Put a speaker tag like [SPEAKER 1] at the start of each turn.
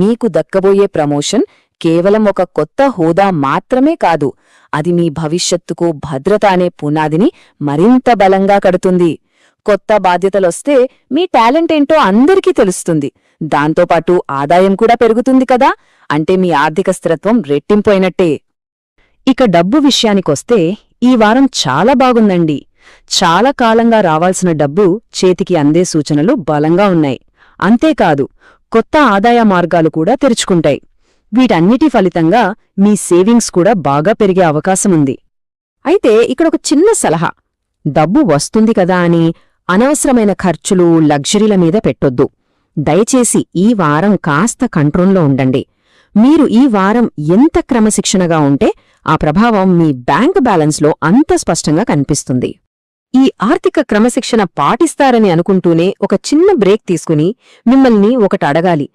[SPEAKER 1] మీకు దక్కబోయే ప్రమోషన్ కేవలం ఒక కొత్త హోదా మాత్రమే కాదు, అది మీ భవిష్యత్తుకు భద్రత అనే పునాదిని మరింత బలంగా కడుతుంది. కొత్త బాధ్యతలొస్తే మీ టాలెంట్ ఏంటో అందరికీ తెలుస్తుంది. దాంతోపాటు ఆదాయం కూడా పెరుగుతుంది కదా, అంటే మీ ఆర్థిక స్థిరత్వం రెట్టింపోయినట్టే. ఇక డబ్బు విషయానికొస్తే ఈ వారం చాలా బాగుందండి. చాలా కాలంగా రావాల్సిన డబ్బు చేతికి అందే సూచనలు బలంగా ఉన్నాయి. అంతేకాదు, కొత్త ఆదాయ మార్గాలు కూడా తెరుచుకుంటాయి. వీటన్నిటి ఫలితంగా మీ సేవింగ్స్ కూడా బాగా పెరిగే అవకాశముంది. అయితే ఇక్కడొక చిన్న సలహా: డబ్బు వస్తుంది కదా అని అనవసరమైన ఖర్చులు, లగ్జరీల మీద పెట్టొద్దు. దయచేసి ఈ వారం కాస్త కంట్రోల్లో ఉండండి. మీరు ఈ వారం ఎంత క్రమశిక్షణగా ఉంటే ఆ ప్రభావం మీ బ్యాంక్ బ్యాలెన్స్లో అంత స్పష్టంగా కనిపిస్తుంది. ఈ ఆర్థిక క్రమశిక్షణ పాటిస్తారని అనుకుంటూనే ఒక చిన్న బ్రేక్ తీసుకుని మిమ్మల్ని ఒకటి అడగాలి.